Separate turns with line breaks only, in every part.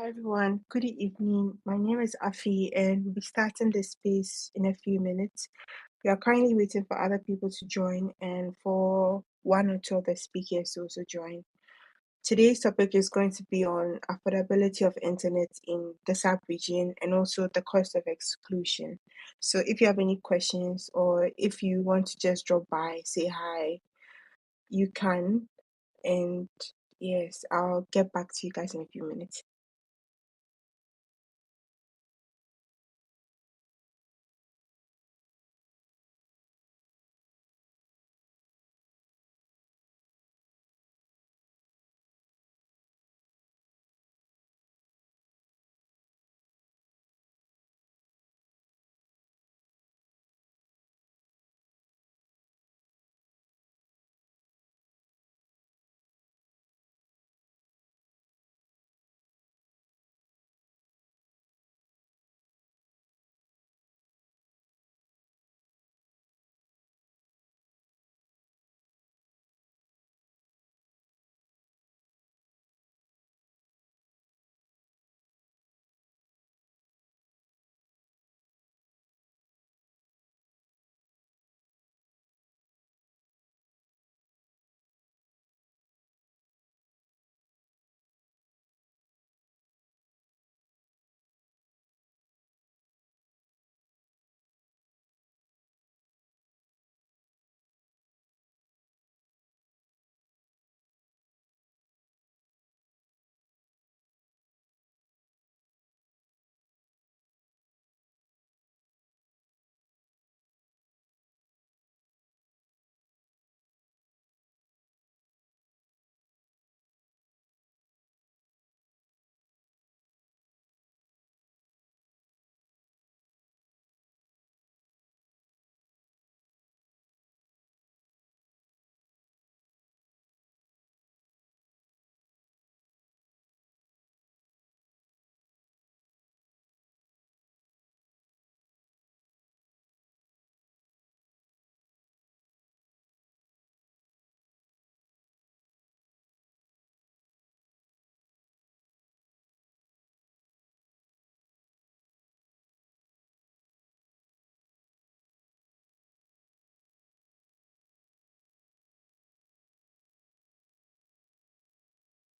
Hi everyone, good evening. My name is Afi, and we'll be starting this space in a few minutes. We are currently waiting for other people to join and for one or two of the speakers to also join. Today's topic is going to be on affordability of internet in the sub region and also the cost of exclusion. So if you have any questions or if you want to just drop by, say hi, you can. And yes, I'll get back to you guys in a few minutes.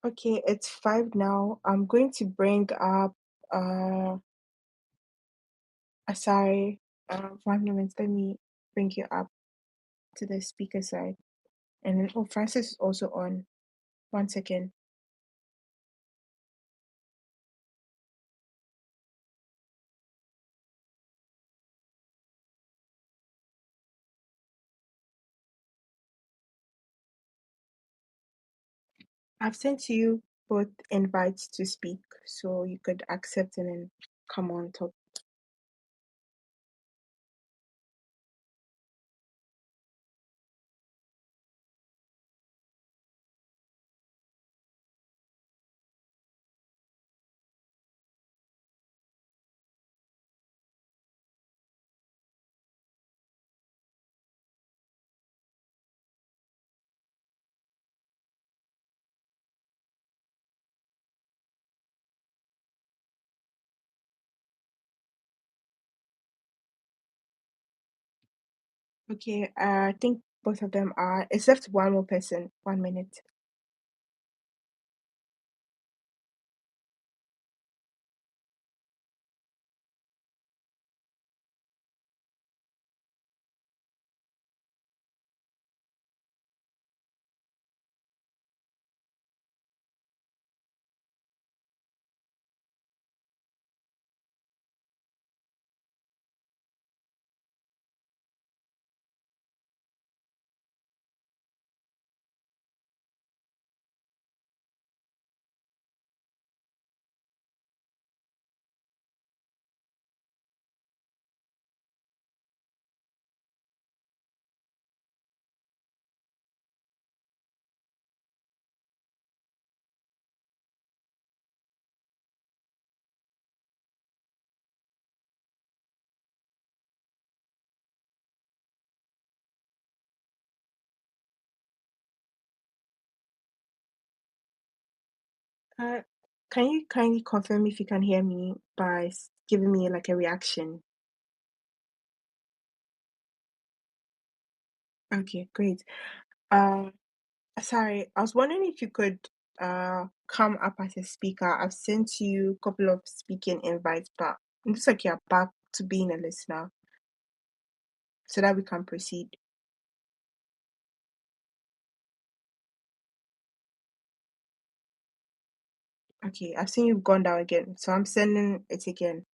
Okay, it's 5 now. I'm going to bring up uh Asari. 1 moment, let me bring you up to the speaker side. And then oh, Francis is also on. 1 second. I've sent you both invites to speak, so you could accept and then come on top. Okay, I think both of them are, except one more person. 1 minute. Uh, Can you kindly confirm if you can hear me by giving me like a reaction? Okay, great. Uh, Sorry, I was wondering if you could come up as a speaker. I've sent you a couple of speaking invites, but it looks like you're back to being a listener so that we can proceed. Okay, I've seen you've gone down again, so I'm sending it again.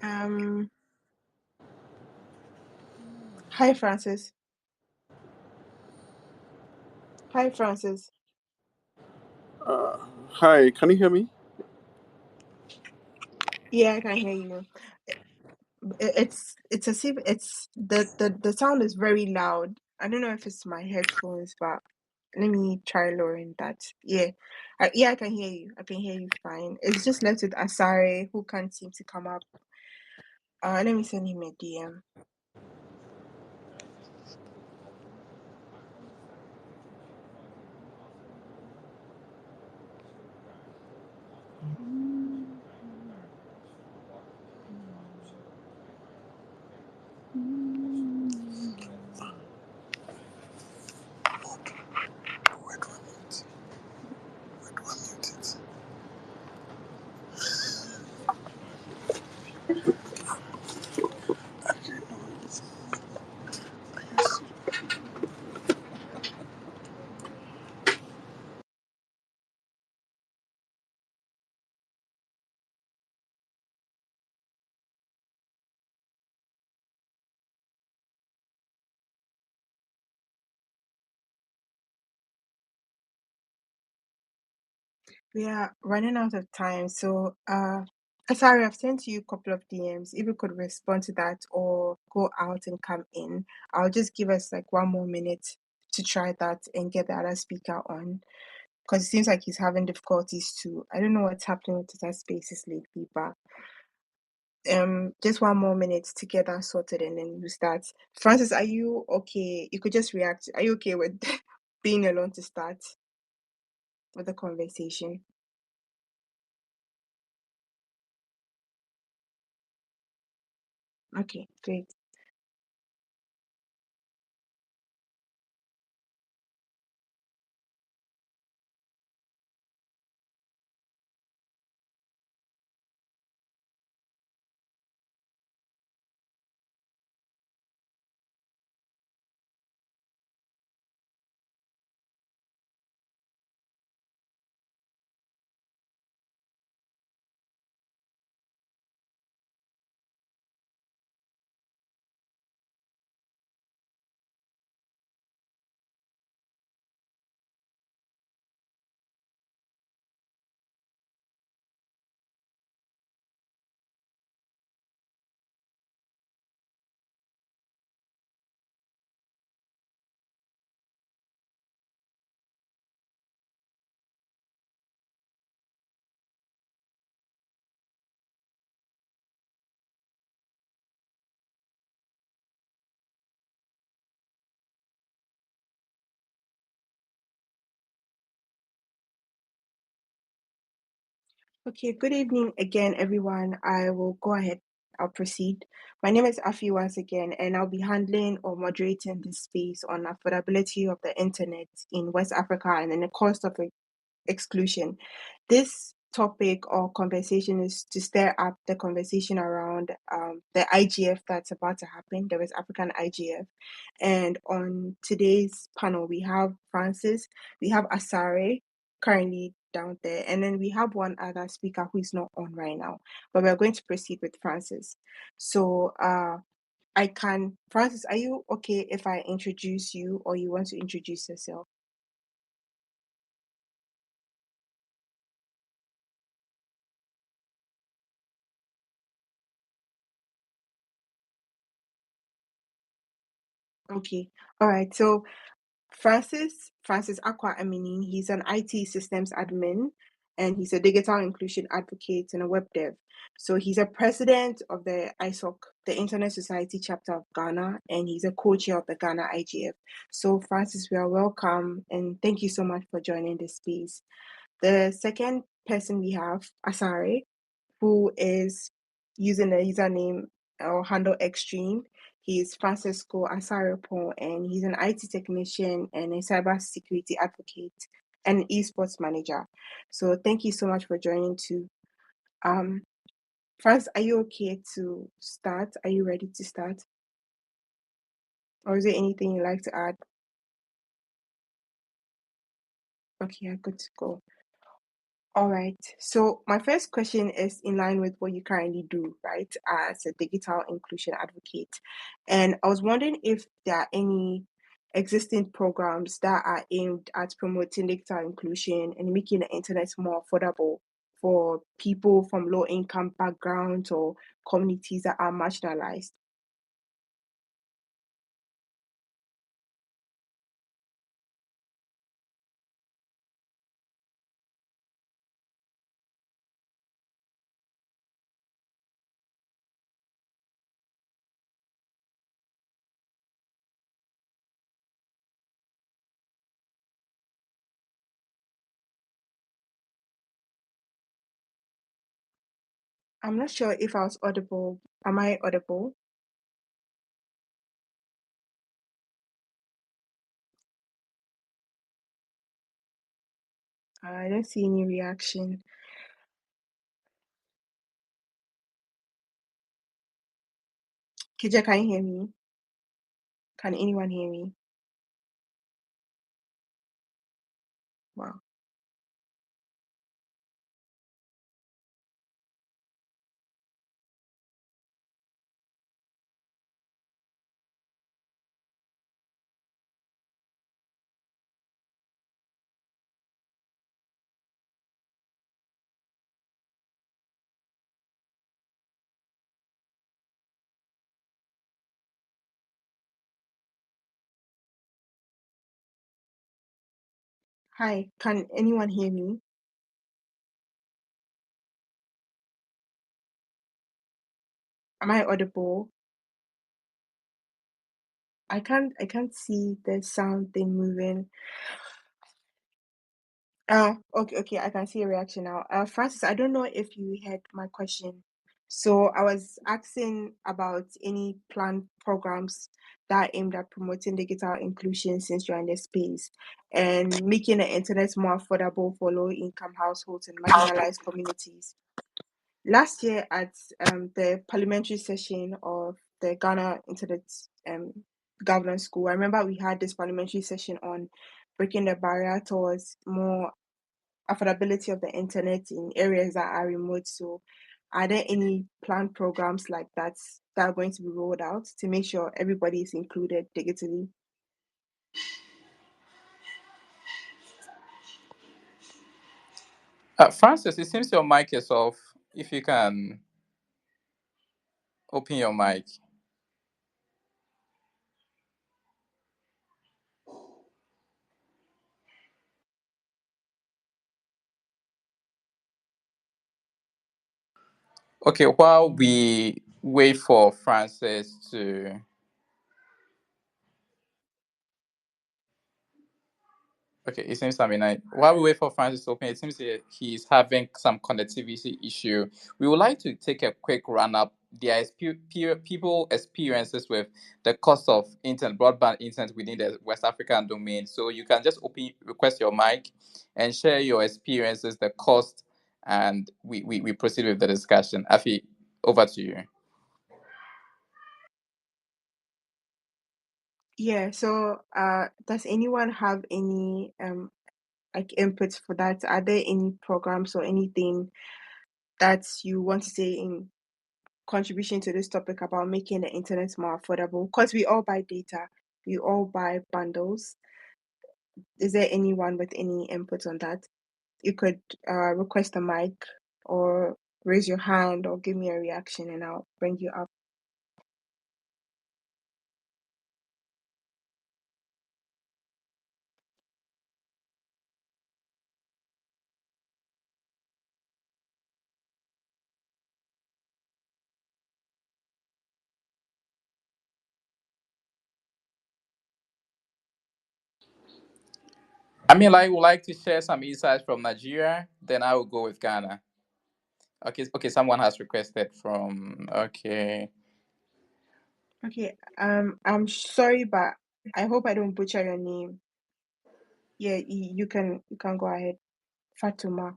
Um, Hi Francis. Hi Francis.
Hi, can you hear me?
Yeah, I can hear you. It's as if it's the sound is very loud. I don't know if it's my headphones, but let me try lowering that. Yeah, I can hear you. I can hear you fine. It's just left with Asare who can't seem to come up. Let me send him a DM.
Where do I mute? Where do I mute it? Okay, no, it's I used to.
We are running out of time, so sorry, I've sent you a couple of DMs. If you could respond to that or go out and come in, I'll just give us like one more minute to try that and get the other speaker on because it seems like he's having difficulties too. I don't know what's happening with his spaces lately, but just one more minute to get that sorted and then we start. Francis, are you okay? You could just react. Are you okay with being alone to start with the conversation? Okay, great. Okay, good evening again, everyone. I will go ahead. I'll proceed. My name is Afi once again, and I'll be handling or moderating this space on affordability of the internet in West Africa and then the cost of exclusion. This topic or conversation is to stir up the conversation around the IGF that's about to happen, the West African IGF. And on today's panel, we have Francis, we have Asare currently down there, and then we have one other speaker who is not on right now, but we're going to proceed with Francis. So, Francis, are you okay if I introduce you or you want to introduce yourself? Okay. All right. So Francis Aqua Amini, he's an IT systems admin and he's a digital inclusion advocate and a web dev. So he's a president of the ISOC, the Internet Society chapter of Ghana, and he's a co-chair of the Ghana IGF. So Francis, we are welcome and thank you so much for joining this space. The second person we have, Asare, who is using the username or handle Extreme. He's Francisco Asarepon, and he's an IT technician and a cyber security advocate and esports manager. So thank you so much for joining too. Um, Franz, are you okay to start? Are you ready to start? Or is there anything you'd like to add? Okay, I'm good to go. All right. So my first question is in line with what you currently do, right, as a digital inclusion advocate. And I was wondering if there are any existing programs that are aimed at promoting digital inclusion and making the internet more affordable for people from low income backgrounds or communities that are marginalized. I'm not sure if I was audible. Am I audible? I don't see any reaction. Kija, can you hear me? Can anyone hear me? Wow. Hi, can anyone hear me? Am I audible? I can't see the sound thing moving. Oh, okay, I can see a reaction now. Francis, I don't know if you heard my question. So I was asking about any planned programs that are aimed at promoting digital inclusion since you're in the space and making the internet more affordable for low income households and marginalized communities. Last year at the parliamentary session of the Ghana Internet um, Governance School, I remember we had this parliamentary session on breaking the barrier towards more affordability of the internet in areas that are remote. So, are there any planned programs like that are going to be rolled out to make sure everybody is included digitally?
Francis, it seems your mic is off. If you can open your mic. Okay, while we wait for Francis to. Okay, it seems, I mean, while we wait for Francis to open, it seems he's having some connectivity issue. We would like to take a quick run up their people experiences with the cost of internet, broadband internet within the West African domain. So you can just request your mic and share your experiences, the cost, and we proceed with the discussion. Afi, over to you.
Yeah, so does anyone have any like inputs for that? Are there any programs or anything that you want to say in contribution to this topic about making the internet more affordable? Because we all buy data, we all buy bundles. Is there anyone with any input on that? You could request a mic or raise your hand or give me a reaction and I'll bring you up.
I mean, like, would like to share some insights from Nigeria. Then I will go with Ghana. Okay, okay. Someone has requested from. Okay,
Okay, I'm sorry, but I hope I don't butcher your name. Yeah, you can go ahead. Fatuma.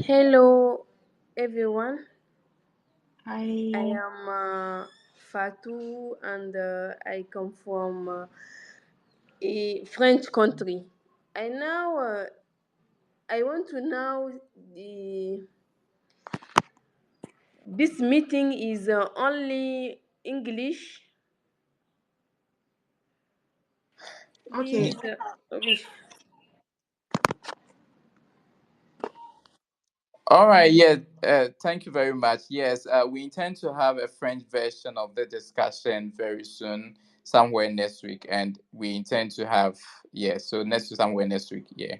Hello, everyone. I
Hi.
am Fatou, and I come from a French country. I now I want to know the this meeting is only English.
Okay.
This oui.
all right. Yeah. Thank you very much. Yes. We intend to have a French version of the discussion very soon, somewhere next week, and we intend to have, yeah. So next week, somewhere next week. Yeah.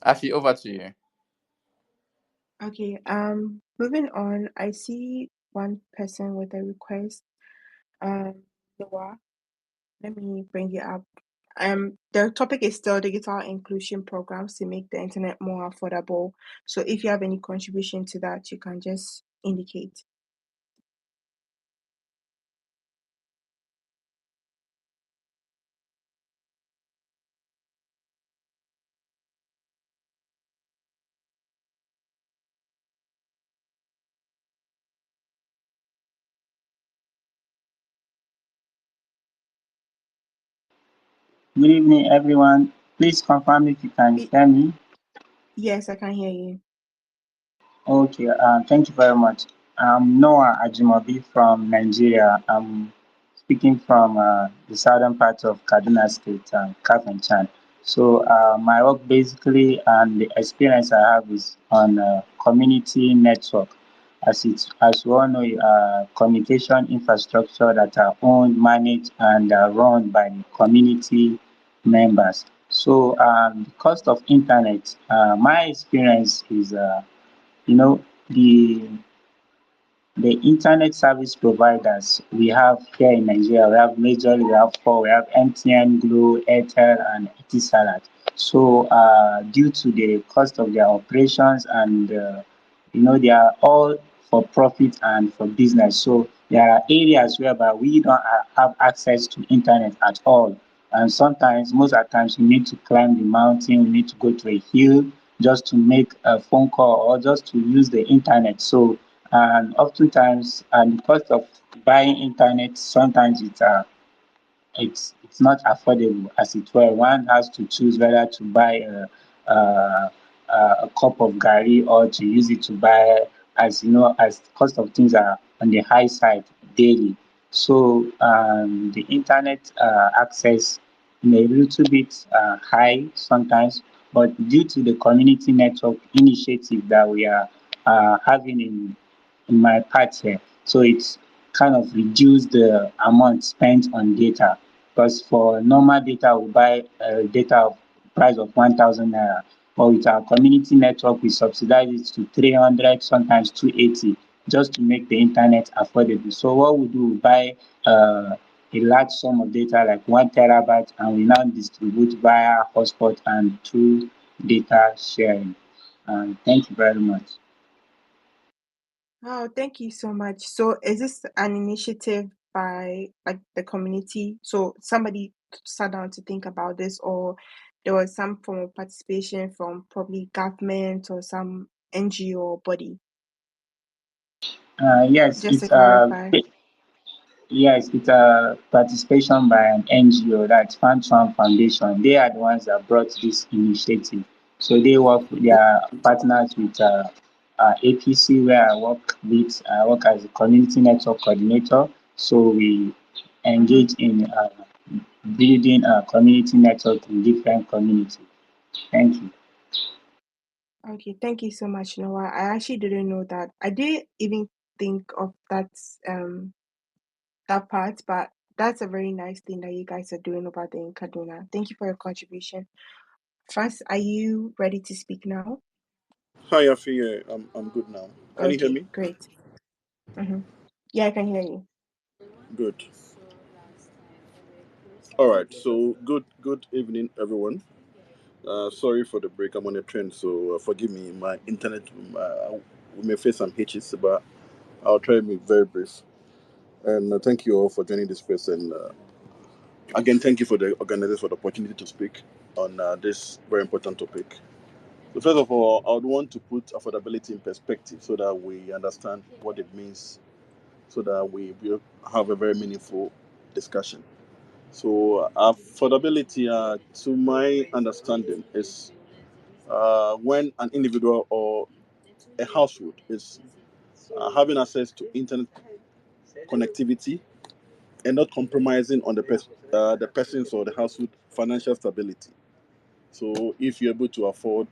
Afi, over to you.
Okay. Moving on. I see one person with a request. Noah, let me bring you up. The topic is still digital inclusion programs to make the internet more affordable. So if you have any contribution to that, you can just indicate.
Good evening, everyone. Please confirm if you can
Y-
hear me.
Yes, I can hear you.
Okay, thank you very much. I'm Noah Ajimobi from Nigeria. I'm speaking from the southern part of Kaduna State, Kafanchan. So, my work basically and the experience I have is on community network. As we all know, communication infrastructure that are owned, managed, and run by the community members. So, the cost of internet, my experience is you know, the internet service providers we have here in Nigeria, we have majorly, we have four. We have MTN, Glo, Airtel, and Etisalat. So, due to the cost of their operations and they are all for profit and for business. So there are areas whereby we don't have access to internet at all. And sometimes, most of the times, we need to climb the mountain, we need to go to a hill just to make a phone call or just to use the internet. So, and oftentimes, and the cost of buying internet, sometimes it's not affordable as it were. One has to choose whether to buy a, a cup of gari or to use it to buy, as you know, as cost of things are on the high side daily. So the internet access may a little bit high sometimes, but due to the community network initiative that we are having in my part here. So it's kind of reduced the amount spent on data because for normal data we buy data of price of 1,000 naira, but with our community network we subsidize it to 300, sometimes 280, just to make the internet affordable. So what we do, we buy a large sum of data like 1 terabyte, and we now distribute via hotspot and through data sharing. Thank you very much.
Oh, thank you so much. So, is this an initiative by like the community? So, somebody sat down to think about this, or there was some form of participation from probably government or some NGO or body?
Yes,
Just to clarify.
yes, it's a participation by an NGO, that's Fan Foundation. They are the ones that brought this initiative. So they are partners with APC, where I work as a community network coordinator. So we
Mm-hmm.
engage in building a community network in different communities. Thank you.
Okay, thank you so much, Noah. I actually didn't know that. I didn't even think of that that part, but that's a very nice thing that you guys are doing over there in Kaduna. Thank you for your contribution. First, are you ready to speak now?
Hi, Afi. Yeah, I'm good now. Can you hear
Okay,
me?
great. Mm-hmm. Yeah, I can hear you.
Good. All right. So good evening, everyone. Sorry for the break. I'm on a train, so forgive me. My internet, we may face some hitches, but I'll try to be very brief. And thank you all for joining this space. And again, thank you for the organizers for the opportunity to speak on this very important topic. So first of all, I would want to put affordability in perspective so that we understand what it means, so that we will have a very meaningful discussion. So affordability, to my understanding, is when an individual or a household is having access to internet connectivity and not compromising on the person's or the household financial stability. So if you're able to afford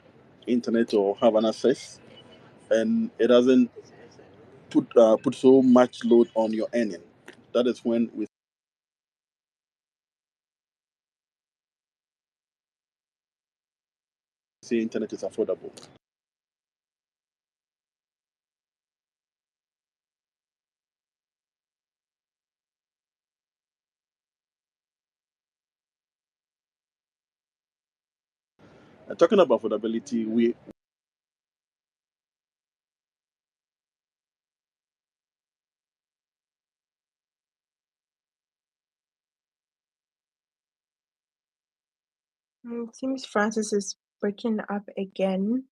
internet or have an access, and it doesn't put so much load on your earning, that is when we say internet is affordable. And talking about affordability, we
Seems Francis is breaking up again.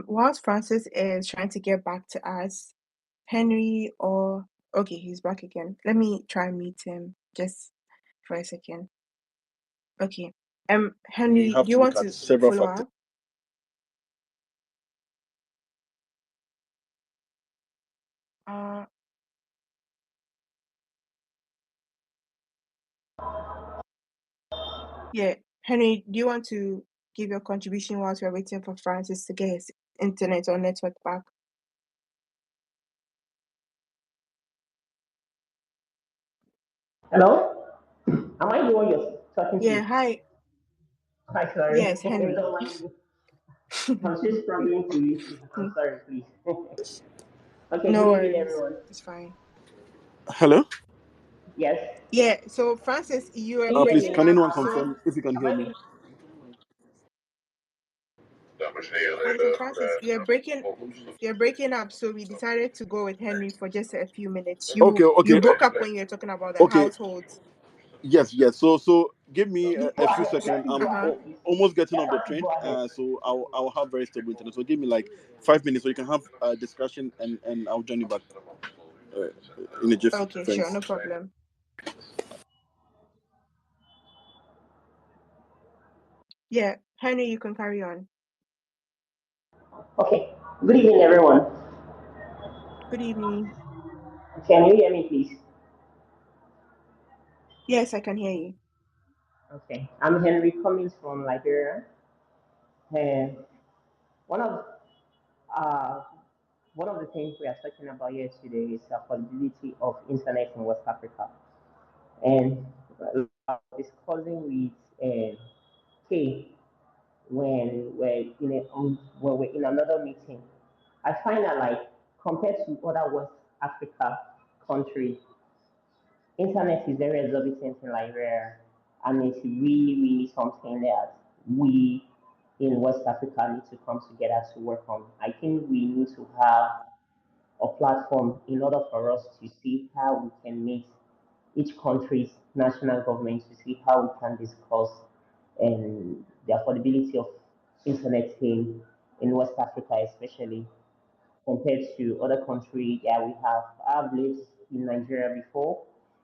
Whilst Francis is trying to get back to us, Henry or okay, he's back again. Let me try and meet him just for a second. Okay. Henry,
have
do you
to look
want
at
to
several
follow
factors.
up? Uh, yeah. Henry, do you want to give your contribution whilst we're waiting for Francis to get his internet or network back?
Hello? Am I the one you're talking
Yeah,
to?
hi.
Hi, sorry.
Yes, Henry.
Don't mind me. I'm still struggling to reach you. I'm sorry, please. Okay,
No
good evening,
worries.
everyone.
It's fine.
Hello?
Yes.
Yeah, so Francis, you are
Can you hear
Please,
breaking
me?
can
up.
anyone
So
confirm if you can
Am
hear
I
me?
being...
okay, Francis, you're breaking up. So we decided to go with Henry for just a few minutes.
Okay,
You
okay,
broke up when you were talking about the
okay.
household.
Yes, yes. So give me
You
a
go
few
ahead.
seconds.
Let me go
I'm
Uh-huh.
ahead, please.
almost getting
Yes,
off the
I will
train.
go ahead.
So I'll have very stable internet. So give me like 5 minutes so you can have a discussion, and I'll join you back uh, in a jiff.
Okay, sure,
Thanks.
no problem. Yeah, Henry, you can carry on.
Okay. Good evening, everyone.
Good evening.
Can you hear me, please?
Yes, I can hear you.
Okay. I'm Henry Cummings from Liberia. And one of uh, one of the things we are talking about here today is affordability of internet in West Africa. And I was discussing with Kay when we're in another meeting. I find that like compared to other West Africa countries, internet is very exorbitant in Liberia, and it's really something that we in West Africa need to come together to work on. I think we need to have a platform in order for us to see how we can meet each country's national government to see how we can discuss the affordability of internet in West Africa, especially compared to other countries that we have. I've lived in Nigeria before,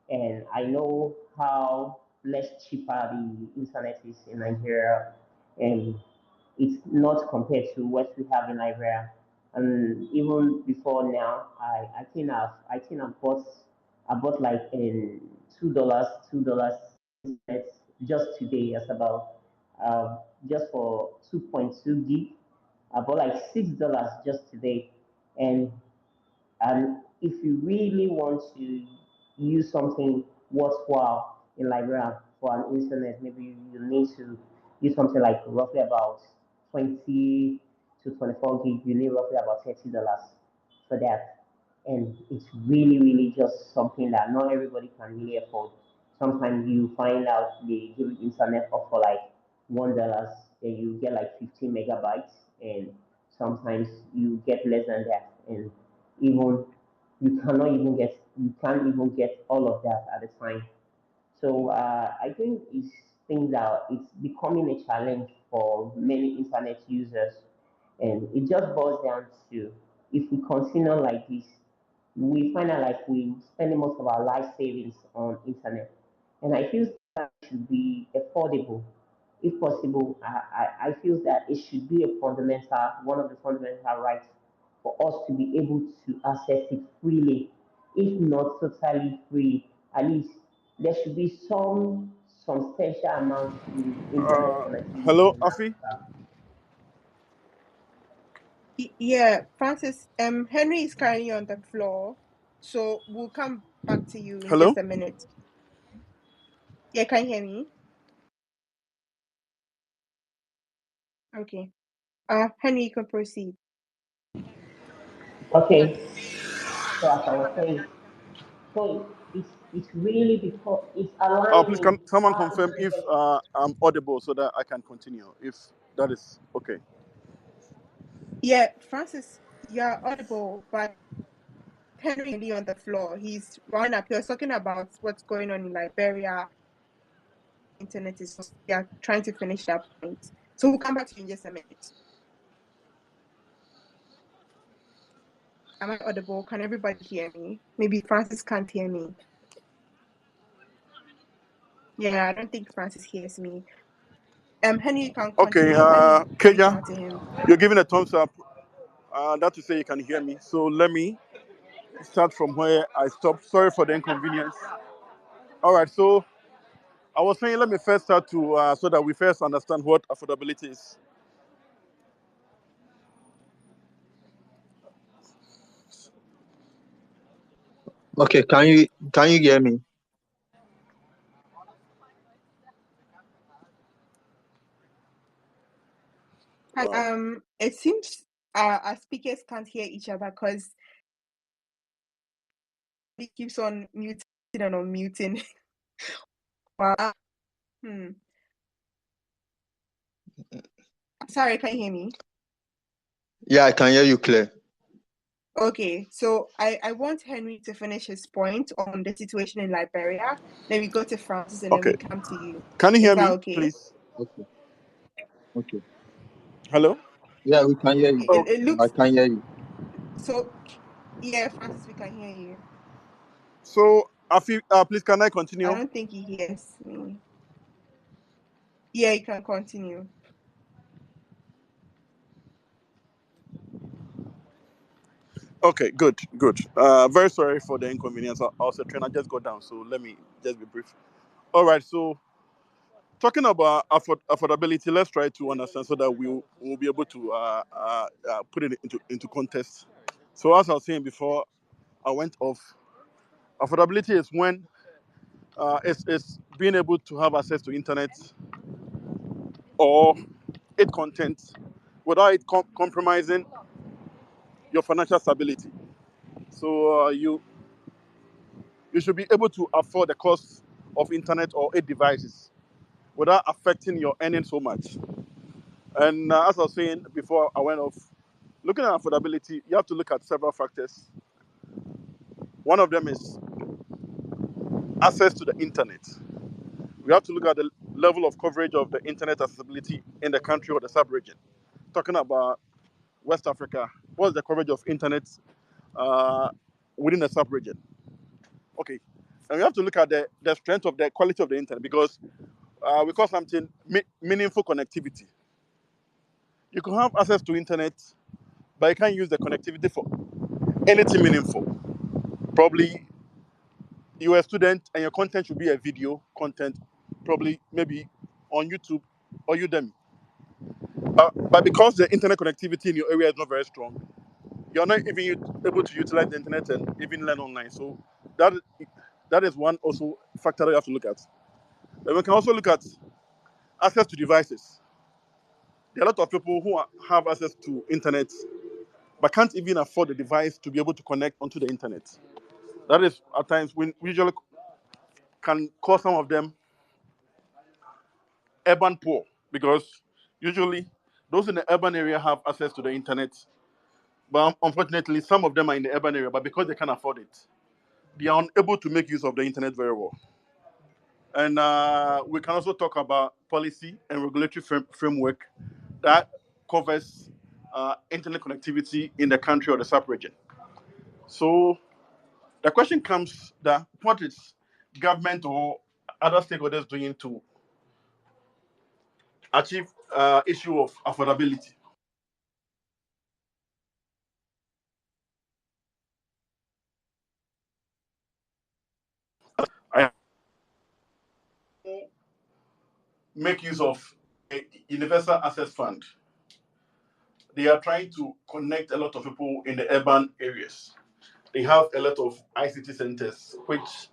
and I know how less cheaper the internet is in Nigeria, and it's not compared to what we have in Nigeria. And even before now, I bought like in $2 just today. It's about just for 2.2 gig. I bought like $6 just today, and if you really want to use something worthwhile in Liberia for an internet, maybe you need to use something like roughly about 20 to 24 gig. You need roughly about $30 for that. And it's really, really just something that not everybody can really afford. Sometimes you find out they give you internet for like $1, then you get like 15 megabytes, and sometimes you get less than that. And even you can't even get all of that at a time. So I think it's things that it's becoming a challenge for many internet users, and it just boils down to, if we continue like this, we find out like we spending most of our life savings on internet, and I feel that it should be affordable, if possible. I feel that it should be a fundamental, one of the fundamental rights for us to be able to access it freely, if not totally free. At least there should be some substantial amount in internet connectivity
Hello,
in
Afi.
Africa.
Yeah, Francis, Henry is currently on the floor, so we'll come back to you in
Hello.
just a minute. Yeah, can you hear me? Okay. Henry, you can proceed.
Okay, so as I was saying, so it's really because it's
Please
aligning
can someone
how
confirm if
internet.
I'm audible so that I can continue? If that is okay.
Yeah, Francis, you're audible, but Henry is on the floor. He's running up. He was talking about what's going on in Liberia. Internet is just, yeah, trying to finish that point. So we'll come back to you in just a minute. Am I audible? Can everybody hear me? Maybe Francis can't hear me. Yeah, I don't think Francis hears me. Henry, you can
Okay,
continue. Let me reach
Keja,
out to him.
you're giving a thumbs up. That to say you can hear me. So let me start from where I stopped. Sorry for the inconvenience. All right, so I was saying let me first start to so that we first understand what affordability is.
Okay, can you hear me?
It seems our speakers can't hear each other because he keeps on muting and unmuting. Wow. Sorry, can you hear me?
Yeah, I can hear you clear.
Okay, so I want Henry to finish his point on the situation in Liberia. Then we go to Francis and then
Okay,
we come to you.
can you
Is
hear
that
me,
okay?
please?
Okay. Okay.
Hello.
Yeah, we can hear you.
It
I
looks
can hear you.
so. Yeah, Francis, we can hear you.
So, Afi, please can I
I
continue?
don't think he hears me. Yeah, you can continue.
Okay, good, good. Very sorry for the inconvenience. I was a trainer, just got down, so let me just be brief. All right, so talking about affordability, let's try to understand so that we'll be able to put it into context. So as I was saying before, I went off. Affordability is when it's being able to have access to internet or its content without it compromising your financial stability. So you should be able to afford the cost of internet or its devices without affecting your earnings so much. And as I was saying before I went off, looking at affordability, you have to look at several factors. One of them is access to the internet. We have to look at the level of coverage of the internet accessibility in the country or the sub-region. Talking about West Africa, what's the coverage of internet uh, within the sub-region? Okay, and we have to look at the strength of the quality of the internet because we call something meaningful connectivity. You can have access to internet, but you can't use the connectivity for anything meaningful. Probably you're a student and your content should be a video content, probably maybe on YouTube or Udemy. But because the internet connectivity in your area is not very strong, you're not even able to utilize the internet and even learn online. So that that is one also factor that you have to look at. And we can also look at access to devices. There are a lot of people who have access to internet but can't even afford the device to be able to connect onto the internet. That is at times when we usually can call some of them urban poor because usually those in the urban area have access to the internet, but unfortunately some of them are in the urban area, but because they can't afford it, they are unable to make use of the internet very well. And we can also talk about policy and regulatory framework that covers internet connectivity in the country or the sub-region. So the question comes that what is government or other stakeholders doing to achieve issue of affordability? I make use of a universal access fund. They are trying to connect a lot of people in the urban areas. They have a lot of ICT centers, which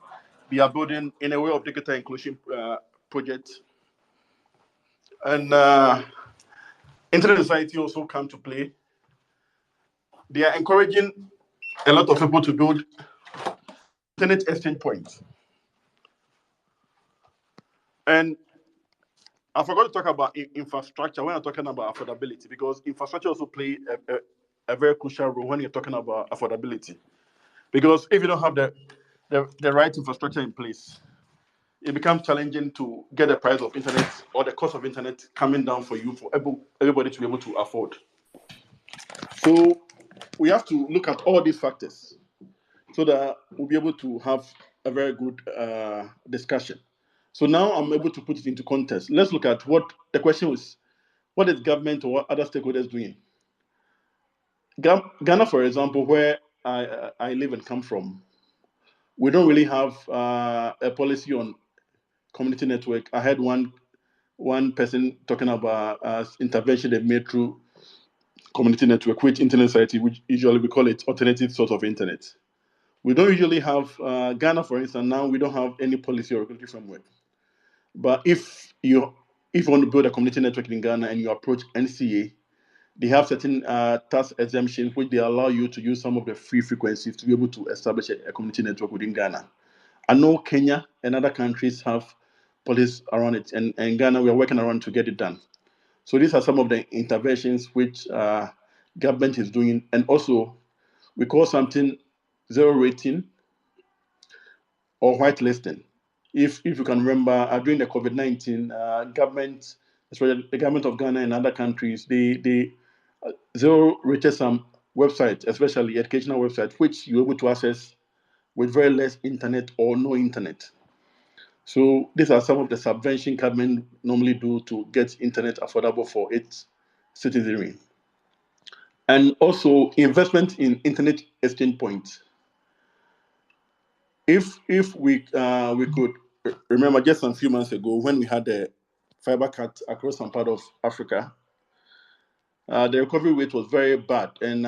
they are building in a way of digital inclusion project. And Internet Society also come to play. They are encouraging a lot of people to build internet exchange points. And I forgot to talk about infrastructure when I'm talking about affordability, because infrastructure also play a very crucial role when you're talking about affordability. Because if you don't have the right infrastructure in place, it becomes challenging to get the price of internet or the cost of internet coming down for you for everybody to be able to afford. So we have to look at all these factors so that we'll be able to have a very good discussion. So now I'm able to put it into context. Let's look at what the question was: what is government or other stakeholders doing? Ghana, for example, where I live and come from, we don't really have a policy on community network. I had one person talking about intervention they've made through community network, which Internet Society, which usually we call it alternative sort of internet. We don't usually have Ghana, for instance. Now we don't have any policy or regulatory framework. But if you want to build a community network in Ghana and you approach NCA, they have certain tax exemptions which they allow you to use some of the free frequencies to be able to establish a community network within Ghana. I know Kenya and other countries have policies around it, and Ghana, we are working around to get it done. So these are some of the interventions which government is doing. And also, we call something zero rating or whitelisting. If you can remember, during the COVID-19, government, especially the government of Ghana and other countries, they zero rated some websites, especially educational websites, which you're able to access with very less internet or no internet. So these are some of the subvention government normally do to get internet affordable for its citizenry. And also investment in internet exchange points. If we could remember just a few months ago when we had the fiber cut across some part of Africa, the recovery rate was very bad, and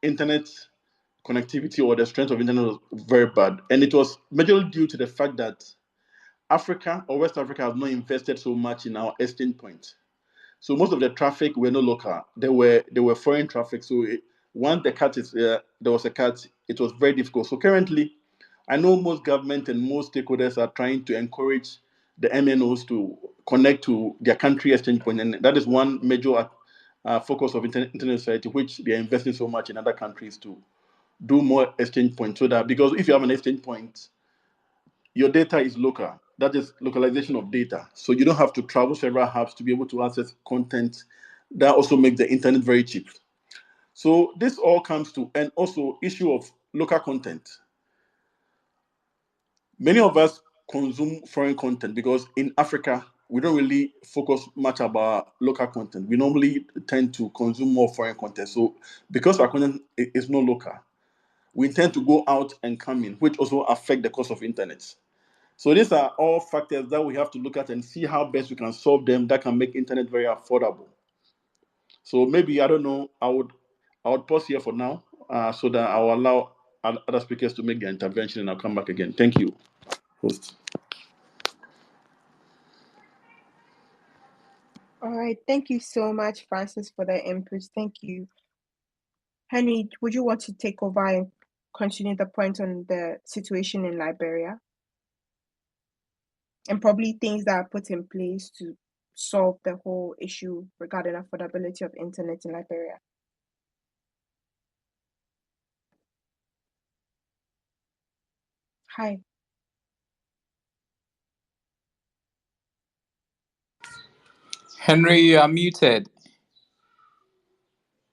internet connectivity or the strength of internet was very bad, and it was majorly due to the fact that Africa or West Africa have not invested so much in our exchange points. So most of the traffic were not local; they were foreign traffic. So once the cut is there was a cut, it was very difficult. So currently, I know most government and most stakeholders are trying to encourage the MNOs to connect to their country exchange point, and that is one major focus of Internet Society, which they are investing so much in other countries to do more exchange points. So that because if you have an exchange point, your data is local. That is localization of data. So you don't have to travel several hubs to be able to access content. That also makes the internet very cheap. So this all comes to, and also issue of local content. Many of us consume foreign content because in Africa, we don't really focus much about local content. We normally tend to consume more foreign content. So because our content is not local, we tend to go out and come in, which also affect the cost of internet. So these are all factors that we have to look at and see how best we can solve them that can make internet very affordable. So maybe I don't know. I would pause here for now, so that I'll allow other speakers to make their intervention, and I'll come back again. Thank you, host.
All right. Thank you so much, Francis, for the input. Thank you. Henry, would you want to take over and continue the point on the situation in Liberia and probably things that are put in place to solve the whole issue regarding affordability of internet in Liberia? Hi.
Henry, you are muted.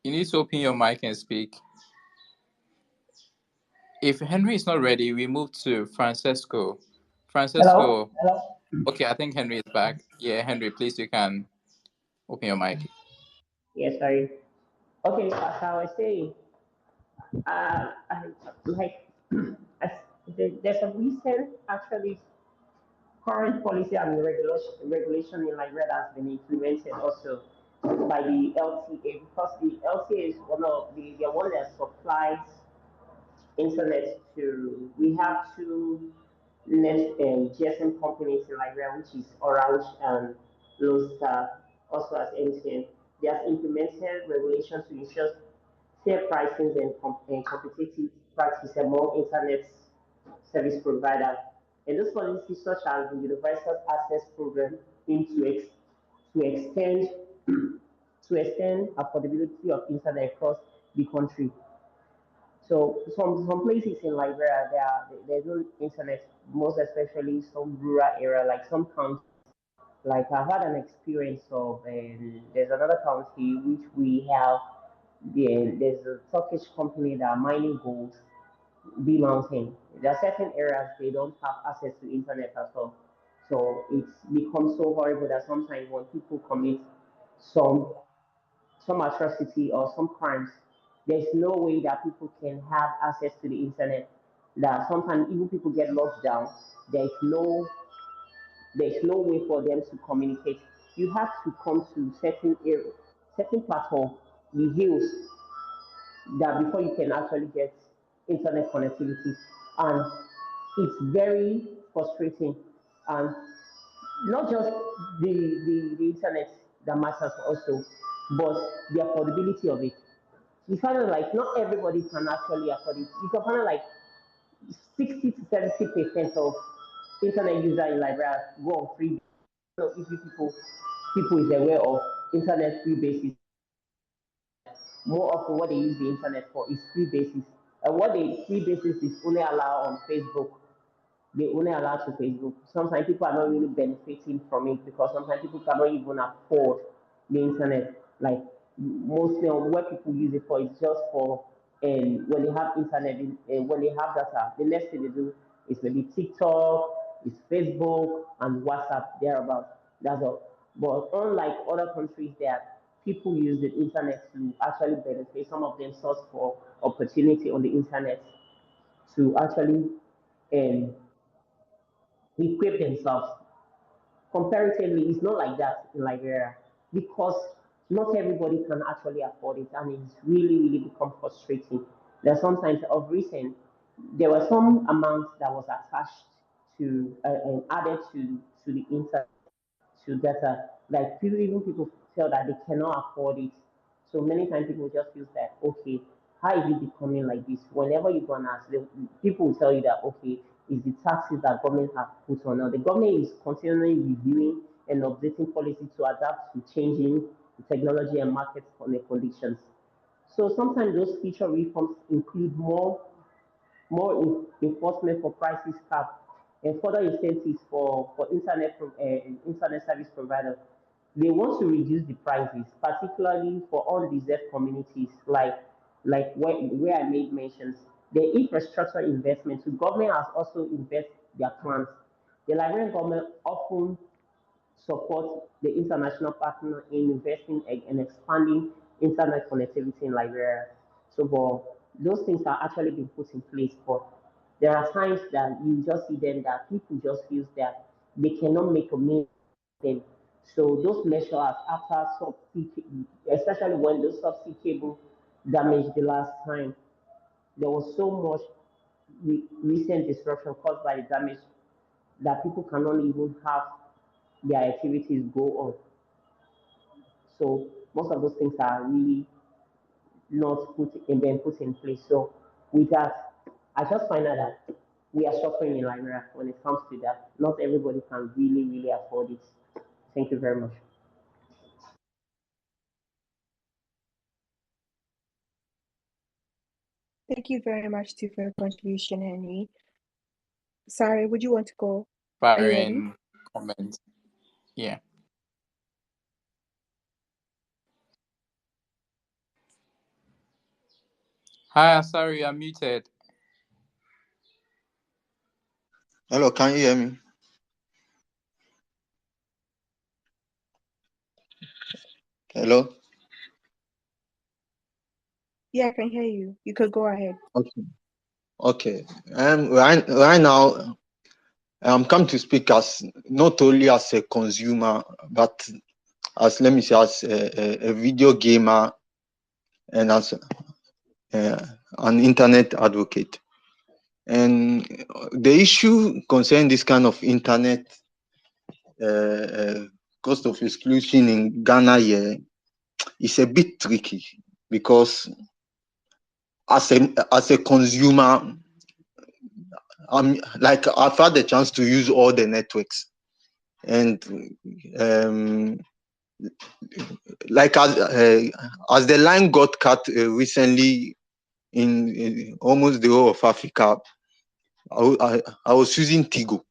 You need to open your mic and speak. If Henry is not ready, we move to Francesco.
Hello?
Francesco,
Hello?
okay, I think Henry is back. Yeah, Henry, please, you can open your mic.
Yes, sorry. Okay, as I was saying, I, like, as there's a recent, actually, current policy and regulation in Liberia has been implemented also by the LTA, because the LTA is one of the one that supplies internet to. We have two GSM companies in Liberia, which is Orange and Lone Star, also as MTN. They have implemented regulations to ensure fair pricing and competitive practice among internet service providers. And those policies, such as the Universal Access Program, aim to extend to extend affordability of internet across the country. So some places in Liberia, there's no internet, most especially some rural area, like some counties. Like I've had an experience of, there's another county which we have. There's a Turkish company that are mining gold, B Mountain. There are certain areas they don't have access to internet at all. So it's become so horrible that sometimes when people commit some some atrocity or some crimes, there's no way that people can have access to the internet. That sometimes even people get locked down. There's no there's no way for them to communicate. You have to come to certain area, certain part of the hills that before you can actually get internet connectivity. And it's very frustrating. And not just the internet that matters also, but the affordability of it. You find out like not everybody can actually afford it. You can find out like 60 to 70% of internet users in Liberia go on free. So if people is aware of internet free basis, more often what they use the internet for is free basis. And what the free basis is only allowed on Facebook, they only allow to Facebook. Sometimes people are not really benefiting from it because sometimes people cannot even afford the internet. Like mostly what people use it for is just for when they have internet, when they have data, the next thing they do is maybe TikTok, is Facebook and WhatsApp thereabout. That's all. But unlike other countries that people use the internet to actually benefit, some of them source for opportunity on the internet to actually um, equip themselves. Comparatively, it's not like that in Liberia because not everybody can actually afford it, and it's really, really become frustrating. That sometimes of recent, there were some amounts that was attached to and added to the internet to data. Like people, even people feel that they cannot afford it. So many times people just feel that okay, how is it becoming like this? Whenever you go and ask, people will tell you that okay, it's the taxes that government have put on. Now the government is continually reviewing and updating policy to adapt to changing technology and market conditions. So sometimes those future reforms include more enforcement for prices cap and further incentives for internet service providers. They want to reduce the prices, particularly for undeserved communities where I made mentions. The infrastructure investment, the government has also invested their plans. The Liberian government often support the international partner in investing and expanding internet connectivity in Liberia. So, but those things are actually being put in place, but There are times that you just see them that people just feel that they cannot make a meal them. So those measures after subsea, especially when the subsea cable damaged the last time, there was so much recent disruption caused by the damage that people cannot even have their activities go on. So most of those things are really not put in place. So with that, I just find out that we are suffering in Liberia when it comes to that. Not everybody can really afford it. Thank you very much.
Thank you very much too for your contribution, Henry. Sorry, would you want to go? Are you ready?
Barring comment. Yeah. Hi, sorry, you're muted.
Hello, can you hear me? Hello?
Yeah, I can hear you. You could go ahead.
Okay. Okay. Right now, I'm come to speak as not only as a consumer, but as, let me say, as a video gamer and as an internet advocate. And the issue concerning this kind of internet cost of exclusion in Ghana here is a bit tricky, because as a consumer, I've had the chance to use all the networks, and like as the line got cut recently in almost the whole of Africa, I was using Tigo,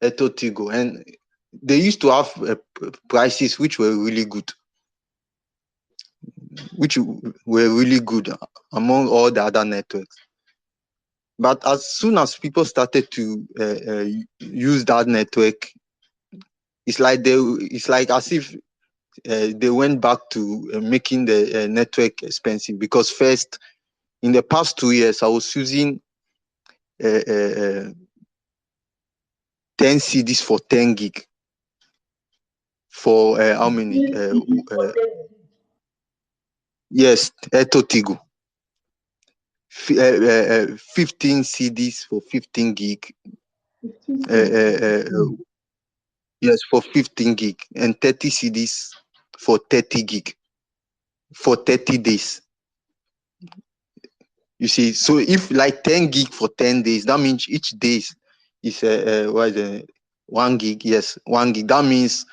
and they used to have prices which were really good, among all the other networks. But as soon as people started to use that network, it's like as if they went back to making the network expensive. Because first, in the past 2 years, I was using 10 CDs for 10 gig for how many? Yes, Tigo. 15 CDs for 15 gig. Yes, for 15 gig, and 30 CDs for 30 gig for 30 days. You see, so if like 10 gig for 10 days, that means each day is 1 gig. Yes, 1 gig. That means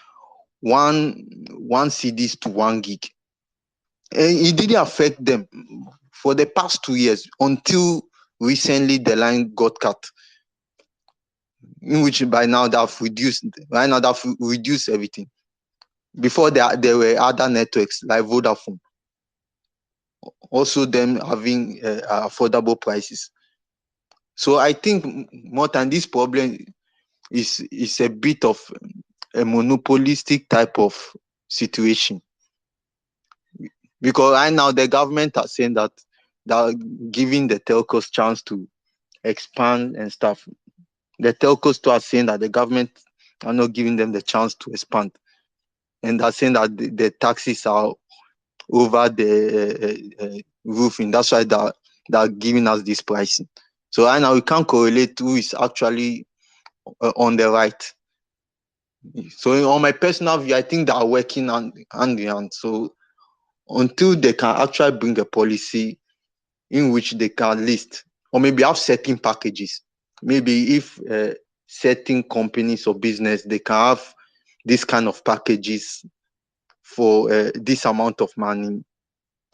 one CDs to 1 gig. And it didn't affect them for the past 2 years until recently the line got cut, in which by now they've reduced everything. Before there were other networks like Vodafone, also them having affordable prices. So I think more than this problem is a bit of a monopolistic type of situation, because right now the government are saying that they're giving the telcos chance to expand and stuff. The telcos too are saying that the government are not giving them the chance to expand, and they're saying that the taxes are over the roof, and that's why they're giving us this pricing. So right now we can't correlate who is actually on the right. So on my personal view, I think they are working hand in hand. So until they can actually bring a policy in which they can list or maybe have certain packages, maybe if certain companies or business, they can have this kind of packages for this amount of money,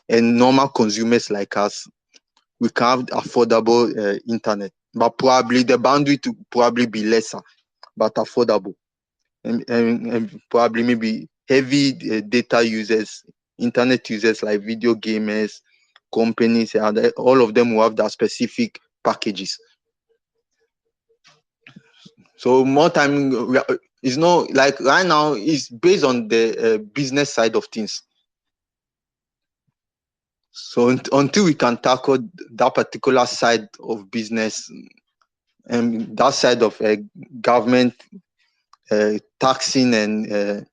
and normal consumers like us, we can have affordable internet, but probably the boundary to probably be lesser, but affordable, and probably maybe heavy data users, internet users like video gamers, companies, and all of them will have their specific packages. So more time, it's not like right now, it's based on the business side of things. So until we can tackle that particular side of business, that side of government taxing and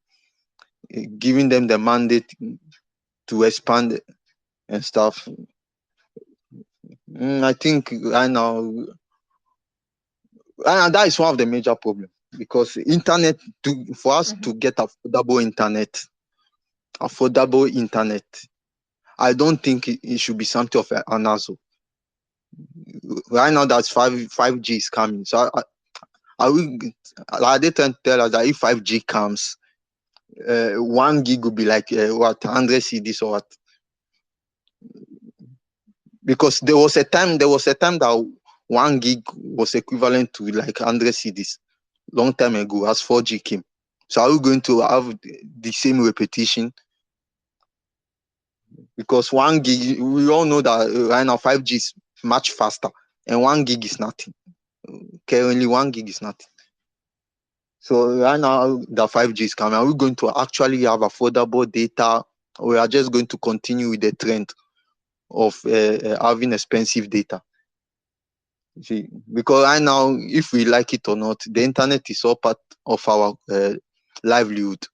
giving them the mandate to expand and stuff. I think right now, and that is one of the major problems, because internet, for us to get affordable internet, I don't think it should be something of an hassle. Right now, that's 5G is coming. So are they trying to tell us that if 5G comes, 1 gig will be like what, 100 CDs or what? Because there was a time that 1 gig was equivalent to like 100 CDs long time ago as 4G came. So are we going to have the same repetition? Because 1 gig, we all know that right now 5G is much faster, and 1 gig is nothing. Currently, 1 gig is nothing. So right now the 5G is coming, are we going to actually have affordable data, or we are just going to continue with the trend of having expensive data? See, because right now, if we like it or not, the internet is all part of our livelihood,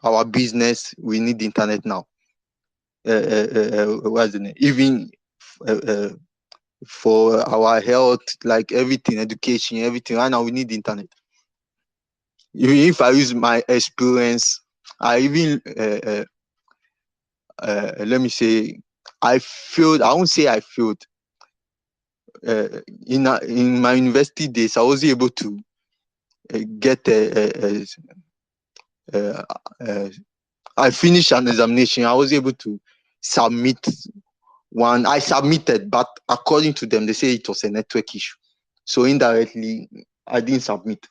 our business. We need the internet now. What's the name? Even for our health, like everything, education, everything. Right now, we need the internet. Even if I use my experience, I even let me say, I failed. I won't say I failed. In my university days, I was able to get I finished an examination. I was able to submit one. I submitted, but according to them, they say it was a network issue. So indirectly, I didn't submit.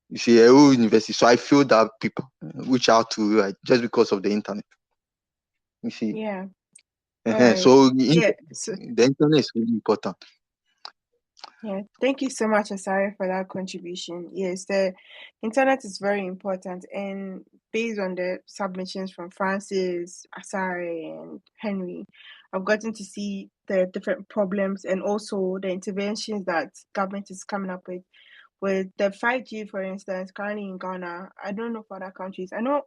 You see, a whole university. So I failed that people, which I had to write just because of the internet. You see.
Yeah. All right.
So
Yeah.
the internet is really important.
Yeah, thank you so much, Asari, for that contribution. Yes, the internet is very important, and based on the submissions from Francis, Asari, and Henry, I've gotten to see the different problems and also the interventions that government is coming up with. With the 5G, for instance, currently in Ghana, I don't know for other countries. I know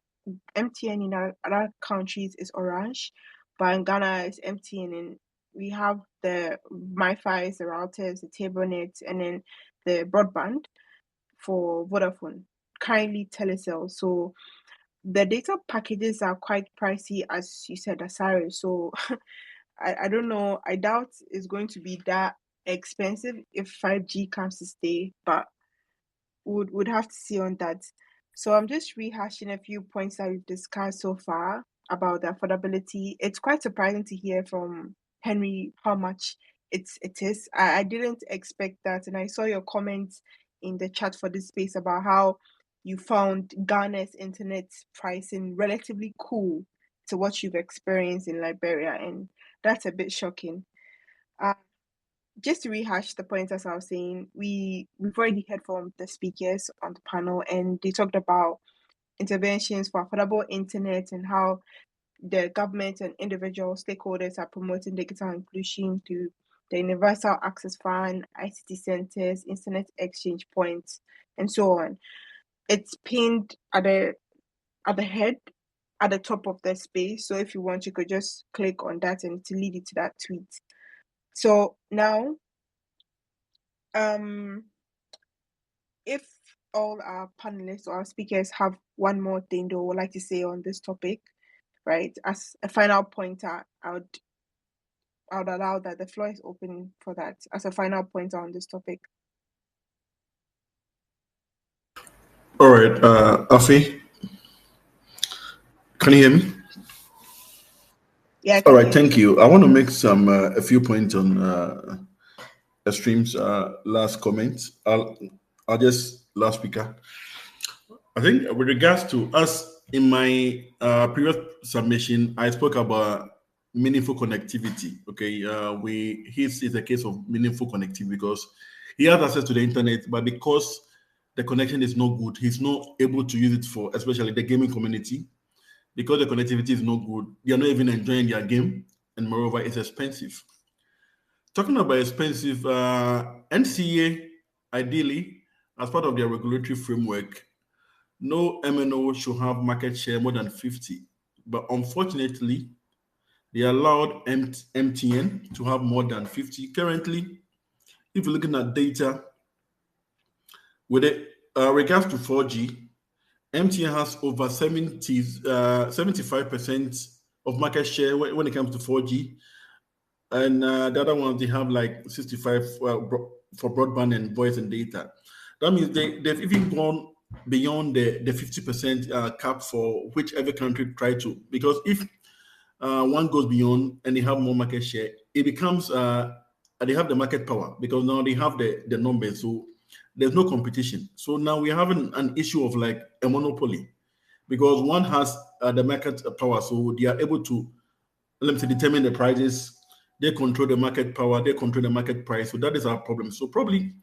MTN in other countries is orange, but in Ghana it's MTN, and we have the MiFi, the routers, the table nets, and then the broadband for Vodafone, currently Telecel. So the data packages are quite pricey, as you said, Asari. So I don't know. I doubt it's going to be that expensive if 5G comes to stay, but would have to see on that. So I'm just rehashing a few points that we've discussed so far about the affordability. It's quite surprising to hear from Henry how much it is. I didn't expect that, and I saw your comments in the chat for this space about how you found Ghana's internet pricing relatively cool to what you've experienced in Liberia, and that's a bit shocking. Just to rehash the points as I was saying, we've already heard from the speakers on the panel, and they talked about interventions for affordable internet and how the government and individual stakeholders are promoting digital inclusion through the Universal Access Fund, ICT centers, internet exchange points, and so on. It's pinned at the head at the top of the space. So if you want, you could just click on that and to lead you to that tweet. So now if all our panelists or our speakers have one more thing they would like to say on this topic, right? As a final pointer, I would allow that. The floor is open for that as a final pointer on this topic.
All right, Afi, can you hear me?
Yeah.
All right, thank you. I want to make a few points on Extreme's last comment. I'll just last speaker. I think with regards to us, in my previous submission, I spoke about meaningful connectivity. Okay, his is a case of meaningful connectivity because he has access to the internet, but because the connection is not good, he's not able to use it for, especially the gaming community, because the connectivity is not good. They are not even enjoying their game, and moreover, it's expensive. Talking about expensive, NCA ideally, as part of their regulatory framework, no MNO should have market share more than 50. But unfortunately, they allowed MTN to have more than 50. Currently, if you're looking at data with it, regards to 4G, MTN has over 75% of market share when it comes to 4G. And the other ones, they have like 65 for broadband and voice and data. That means they've even gone beyond the 50% cap for which every country try to. Because if one goes beyond and they have more market share, it becomes they have the market power because now they have the numbers. So there's no competition. So now we're having an issue of like a monopoly because one has the market power. So they are able to, let me say, determine the prices. They control the market power. They control the market price. So that is our problem. So probably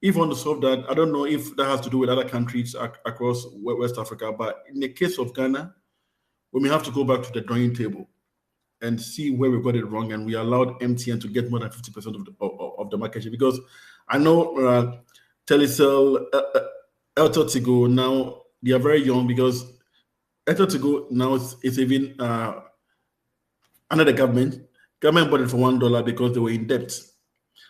if we want to solve that, I don't know if that has to do with other countries across West Africa, but in the case of Ghana, we may have to go back to the drawing table and see where we got it wrong, and we allowed MTN to get more than 50% of the market share. Because I know Telecel, Airtel Tigo now they are very young because Airtel Tigo now is even under the government. Government bought it for $1 because they were in debt.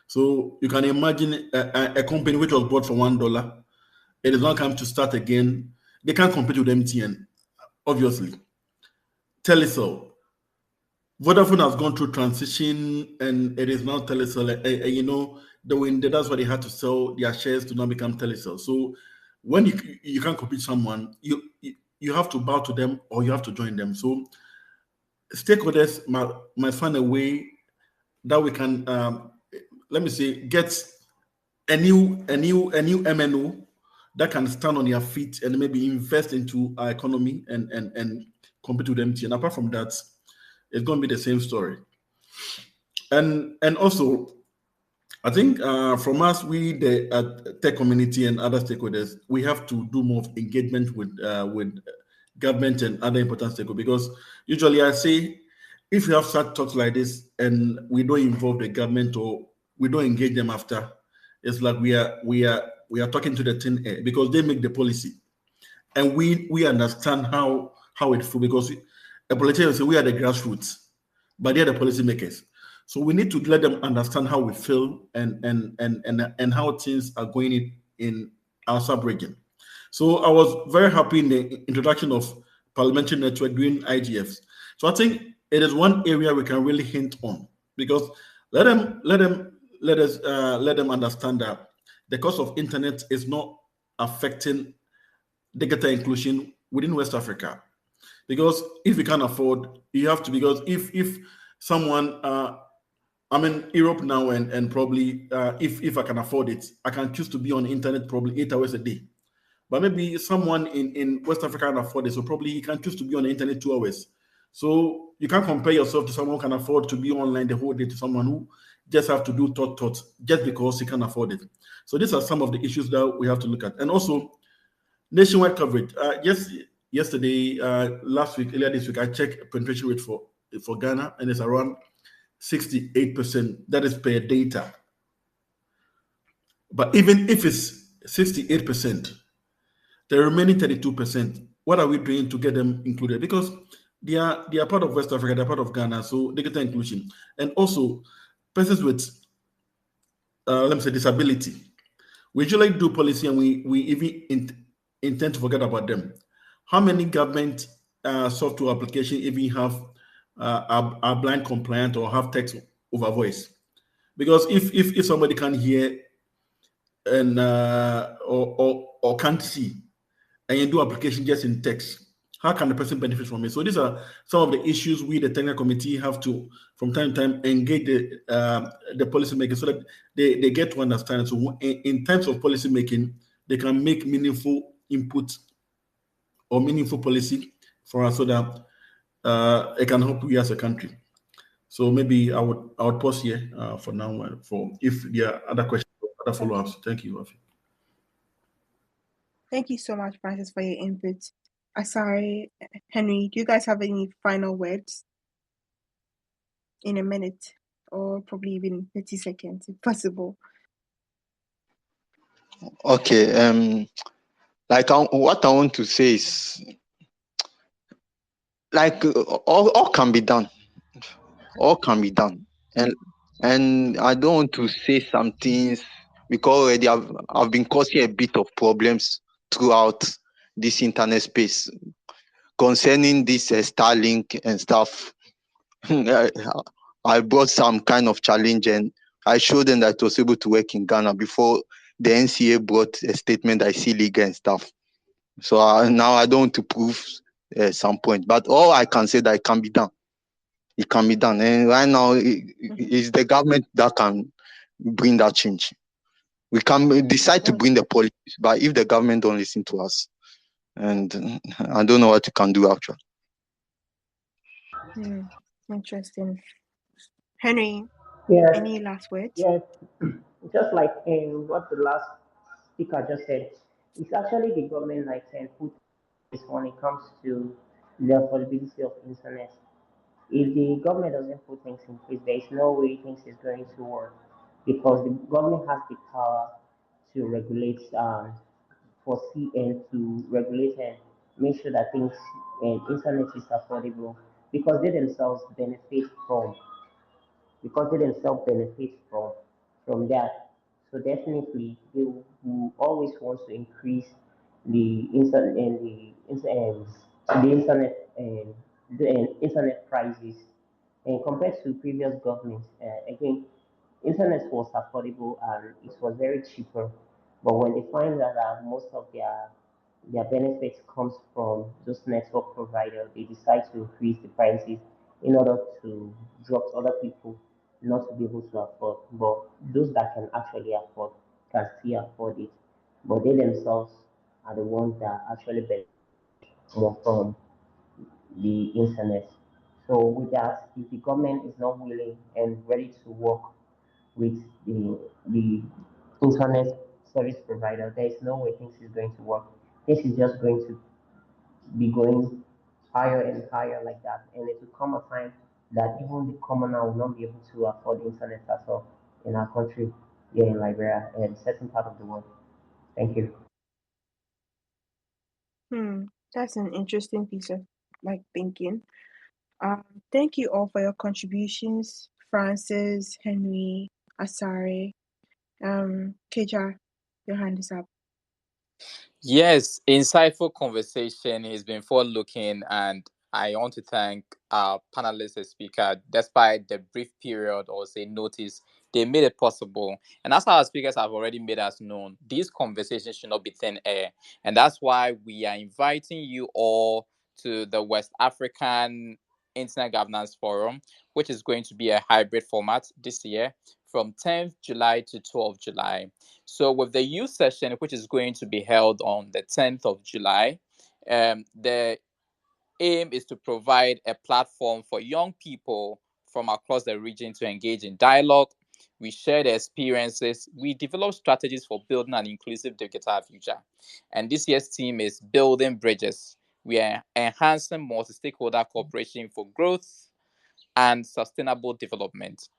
So you can imagine a company which was bought for $1. It is not come to start again. They can't compete with MTN, obviously. Telecel, Vodafone has gone through transition and it is now Telecel. You know, that's why they had to sell their shares to now become Telecel. So when you can't compete someone, you have to bow to them or you have to join them. So stakeholders might find a way that we can, let me say, get a new MNO that can stand on their feet and maybe invest into our economy and compete with MTN. Apart from that, it's going to be the same story. And also, I think from us, we the tech community and other stakeholders, we have to do more engagement with government and other important stakeholders. Because usually, I say, if we have such talks like this and we don't involve the government or we don't engage them after, it's like we are talking to the thin air because they make the policy, and we understand how it feels because a politician say we are the grassroots, but they are the policymakers. So we need to let them understand how we feel and how things are going in our sub-region. So I was very happy in the introduction of parliamentary network doing IGFs. So I think it is one area we can really hint on because let them understand that the cost of internet is not affecting digital inclusion within West Africa. Because if you can't afford, you have to. Because if someone, I'm in Europe now, and probably if I can afford it, I can choose to be on the internet probably 8 hours a day. But maybe someone in West Africa can afford it, so probably he can choose to be on the internet 2 hours. So you can't compare yourself to someone who can afford to be online the whole day to someone who just have to do thought just because he can afford it. So these are some of the issues that we have to look at. And also nationwide coverage. Yesterday, last week, earlier this week, I checked penetration rate for Ghana, and it's around 68%. That is per data. But even if it's 68%, the remaining 32%, what are we doing to get them included? Because they are part of West Africa, they're part of Ghana, so digital inclusion. And also, persons with, let me say, disability. We usually do policy and we even intend to forget about them. How many government software applications even have are blind compliant or have text over voice? Because if somebody can hear and or can't see, and you do application just in text, how can the person benefit from it? So these are some of the issues we, the technical committee, have to from time to time engage the policymakers so that they get to understand. So in terms of policy making, they can make meaningful input or meaningful policy for us so that it can help we as a country. So maybe I would pause here for now for if there are other questions or other follow-ups. Thank you, Rafi.
Thank you so much, Francis, for your input. Sorry, Henry, do you guys have any final words in a minute? or probably even 30 seconds if possible.
Okay. What I want to say is, like, all can be done. All can be done, and I don't want to say some things because already I've been causing a bit of problems throughout this internet space concerning this Starlink and stuff. I I brought some kind of challenge and I showed them that it was able to work in Ghana before the NCA brought a statement that is illegal and stuff. So now I don't want to prove some point, but all I can say that it can be done. It can be done, and right now it's the government that can bring that change. We can decide to bring the policies, but if the government don't listen to us, and I don't know what you can do actually.
Interesting. Henry,
Yes,
any last words?
yes. Just like what the last speaker just said, it's actually the government like put this when it comes to the affordability of internet. If the government doesn't put things in place, there is no way things is going to work because the government has the power to regulate, foresee and to regulate and make sure that things and internet is affordable because they themselves benefit from because they themselves benefit from that. So definitely they will always want to increase the internet and the internet and the internet prices. And compared to previous governments, again, internet was affordable and it was very cheaper. But when they find that most of their benefits comes from those network providers, they decide to increase the prices in order to drop other people not to be able to afford. But those that can actually afford can still afford it. But they themselves are the ones that actually benefit more from the internet. So with that, if the government is not willing and ready to work with the internet service provider, there is no way things is going to work. This is just going to be going higher and higher like that, and it will come a time that even the commoner will not be able to afford internet at all in our country, here in Liberia and certain part of the world. Thank you.
That's an interesting piece of thinking. Thank you all for your contributions, Francis, Henry, Asare. Keja, your hand is up.
Yes, insightful conversation. He's been forward looking, and I want to thank our panelists and speaker. Despite the brief period or say notice, they made it possible. And as our speakers have already made us known, these conversations should not be thin air. And that's why we are inviting you all to the West African Internet Governance Forum, which is going to be a hybrid format this year from 10th July to 12th July. So with the youth session, which is going to be held on the 10th of July, the aim is to provide a platform for young people from across the region to engage in dialogue. We share the experiences. We develop strategies for building an inclusive digital future. And this year's theme is building bridges. We are enhancing multi-stakeholder cooperation for growth and sustainable development,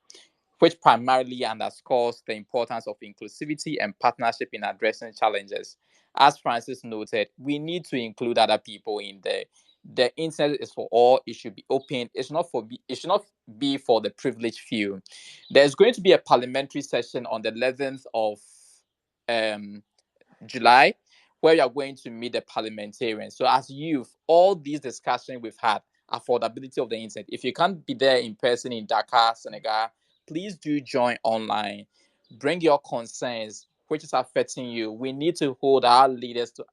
which primarily underscores the importance of inclusivity and partnership in addressing challenges. As Francis noted, we need to include other people in there. The internet is for all. It should be open. It should not be for the privileged few. There's going to be a parliamentary session on the 11th of um, July, where we are going to meet the parliamentarians. So, as youth, all these discussions we've had, affordability of the internet. If you can't be there in person in Dakar, Senegal, please do join online. Bring your concerns, which is affecting you. We need to hold our leaders to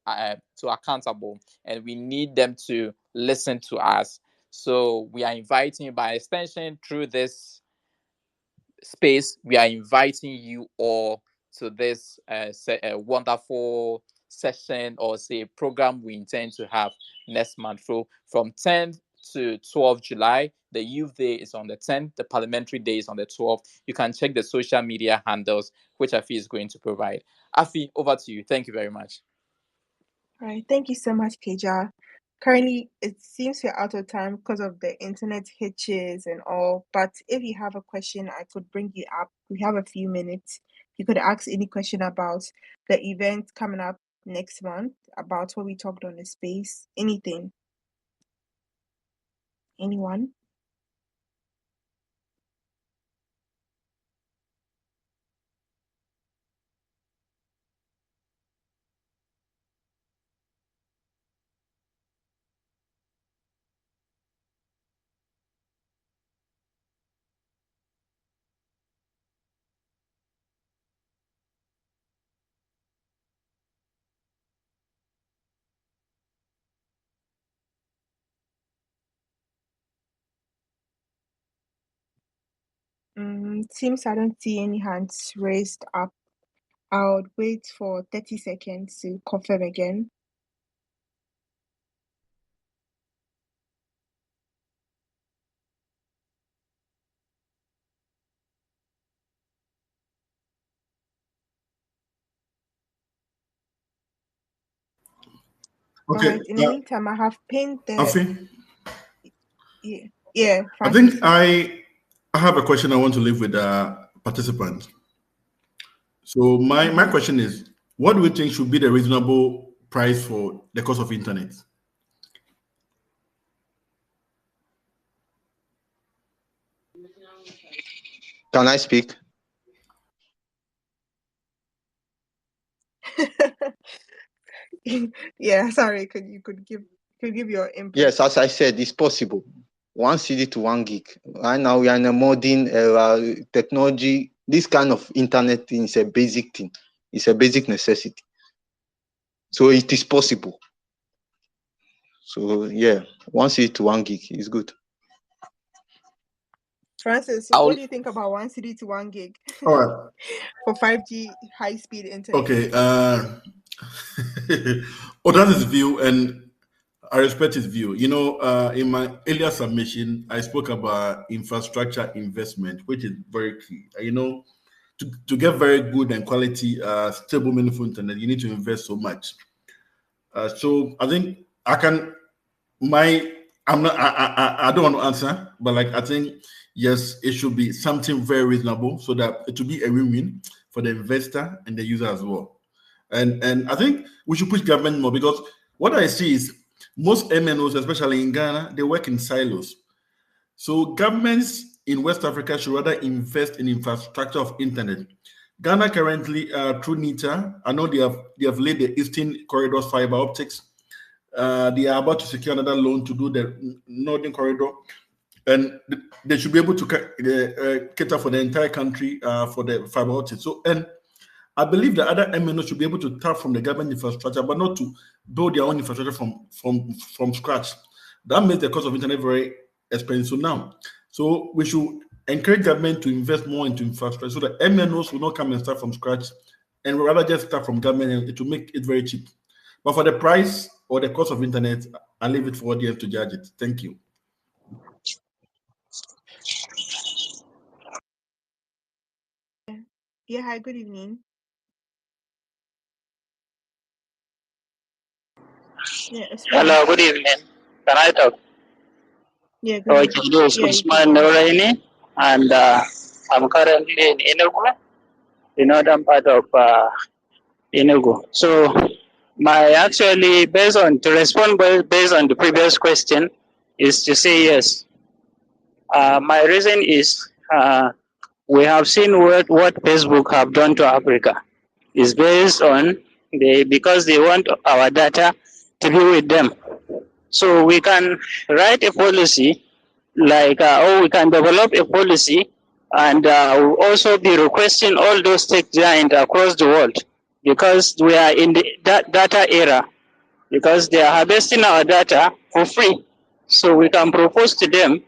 accountable, and we need them to listen to us. So, we are inviting you by extension through this space. We are inviting you all to this wonderful session or say program we intend to have next month. So from 10th to 12th July, the Youth Day is on the 10th, the Parliamentary Day is on the 12th. You can check the social media handles, which Afi is going to provide. Afi, over to you. Thank you very much.
All right, thank you so much, Keja. Currently, it seems we're out of time because of the internet hitches and all. But if you have a question, I could bring you up. We have a few minutes. You could ask any question about the event coming up next month, about what we talked on the space, anything. Anyone? Seems I don't see any hands raised up. I would wait for 30 seconds to confirm again. All
Okay,
right. In the meantime, I have pinned the.
Afi,
Yeah,
I
Francis.
think I have a question I want to leave with the participants. So my question is, what do you think should be the reasonable price for the cost of internet?
Can I speak?
Yeah, sorry. Could give your input?
Yes, as I said, it's possible. 1 CD to 1 gig. Right now we are in a modern era. Technology, this kind of internet thing is a basic thing. It's a basic necessity. So it is possible. So yeah, 1 CD to 1 gig is good.
Francis,
I'll,
what do you think about 1 CD to 1 gig
All right.
for 5G high speed internet?
Okay. Oh, that's his view, and I respect his view. In my earlier submission, I spoke about infrastructure investment, which is very key. To get very good and quality, stable, meaningful internet, you need to invest so much. So I think I can. My I'm not. I don't want to answer, but like I think yes, it should be something very reasonable so that it will be a win-win for the investor and the user as well. And I think we should push government more because what I see is most MNOs, especially in Ghana, they work in silos. So governments in West Africa should rather invest in infrastructure of internet. Ghana currently, through NITA, I know they have laid the Eastern Corridors fiber optics. They are about to secure another loan to do the Northern Corridor, and they should be able to cater for the entire country for the fiber optics. So, and I believe the other MNOs should be able to tap from the government infrastructure, but not to build their own infrastructure from scratch. That makes the cost of internet very expensive now. So we should encourage government to invest more into infrastructure so that MNOs will not come and start from scratch, and rather just start from government, and it will make it very cheap. But for the price or the cost of internet, I leave it for audience to judge it. Thank you.
Yeah, hi, good evening. Yeah, Usman.
Hello, good evening. Can I talk?
Yeah, good
Okay,
evening.
this is
Yeah, you can
Usman
go ahead.
Noraini, and I'm currently in Enugu, the northern part of Enugu. So, to respond based on the previous question, is to say yes. My reason is we have seen what Facebook have done to Africa. Is based on because they want our data to be with them. So we can write a policy or we can develop a policy and we'll also be requesting all those tech giants across the world because we are in the data era because they are harvesting our data for free. So we can propose to them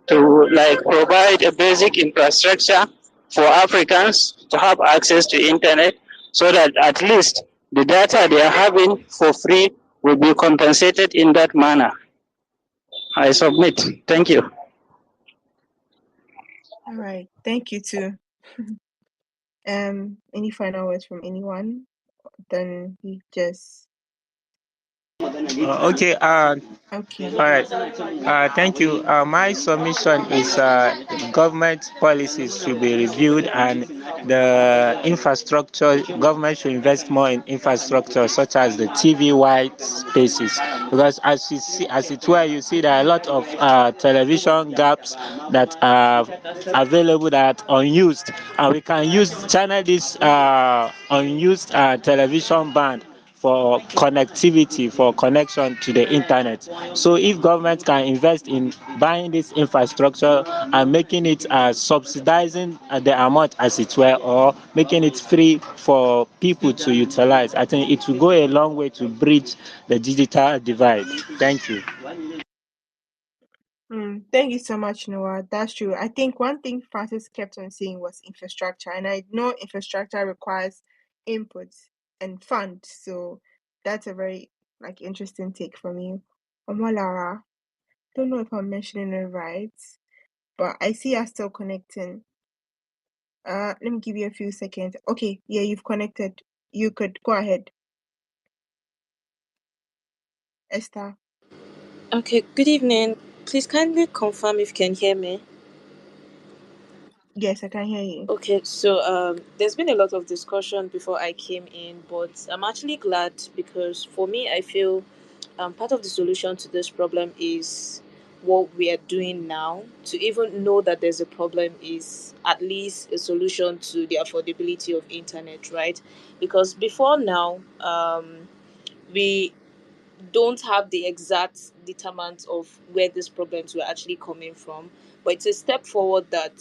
to provide a basic infrastructure for Africans to have access to internet so that at least the data they are having for free will be compensated in that manner. I submit. Thank you.
All right, thank you too. Any final words from anyone? Then we just
Okay.
Okay.
All right. Thank you. My submission is government policies should be reviewed and the infrastructure, government should invest more in infrastructure such as the TV white spaces. Because as you see, as it were, you see there are a lot of television gaps that are available that are unused. And we can channel this unused television band for connectivity, for connection to the internet. So if government can invest in buying this infrastructure and making it subsidizing the amount as it were, or making it free for people to utilize, I think it will go a long way to bridge the digital divide. Thank you.
Thank you so much, Noah. That's true. I think one thing Francis kept on saying was infrastructure, and I know infrastructure requires inputs and funds. So that's a very interesting take from you. Omolara, don't know if I'm mentioning it right, but I see you're still connecting. Let me give you a few seconds. Okay, yeah, you've connected. You could go ahead, Esther.
Okay, good evening. Please kindly confirm if you can hear me.
Yes, I can hear you.
Okay, so there's been a lot of discussion before I came in, but I'm actually glad because for me, I feel part of the solution to this problem is what we are doing now. To even know that there's a problem is at least a solution to the affordability of internet, right? Because before now, we don't have the exact determinant of where these problems were actually coming from, but it's a step forward that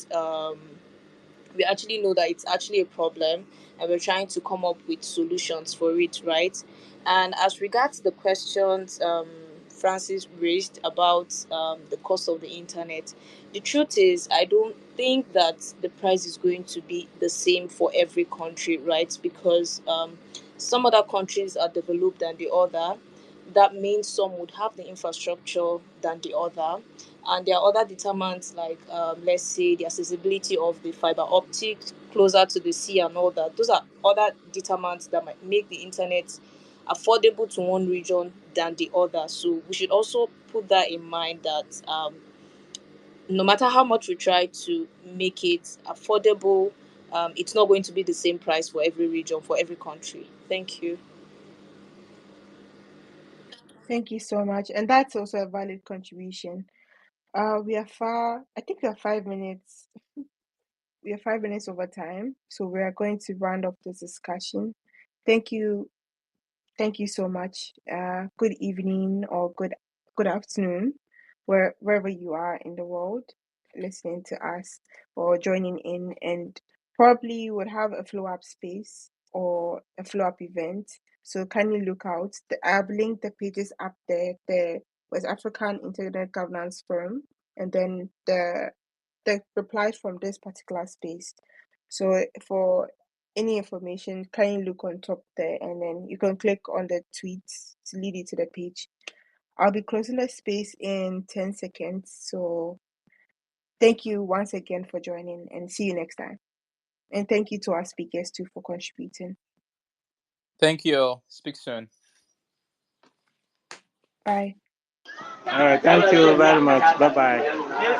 we actually know that it's actually a problem and we're trying to come up with solutions for it, right? And as regards the questions Francis raised about the cost of the internet, the truth is I don't think that the price is going to be the same for every country, right? Because some other countries are developed than the other. That means some would have the infrastructure than the other, and there are other determinants like let's say the accessibility of the fiber optic closer to the sea and all that. Those are other determinants that might make the internet affordable to one region than the other. So we should also put that in mind that no matter how much we try to make it affordable, it's not going to be the same price for every region, for every country. Thank you.
Thank you so much. And that's also a valid contribution. We are far, I think we are 5 minutes. We are 5 minutes over time. So we are going to round up this discussion. Thank you. Thank you so much. Good evening or good afternoon, wherever you are in the world, listening to us or joining in, and probably you would have a flow up space or a flow up event. So can you look out? I've linked the pages up there. The West African Internet Governance Forum, and then the replies from this particular space. So for any information, can you look on top there, and then you can click on the tweets to lead you to the page. I'll be closing the space in 10 seconds. So thank you once again for joining, and see you next time. And thank you to our speakers too for contributing.
Thank you all. Speak soon.
Bye.
All right. Thank you very much. Bye bye.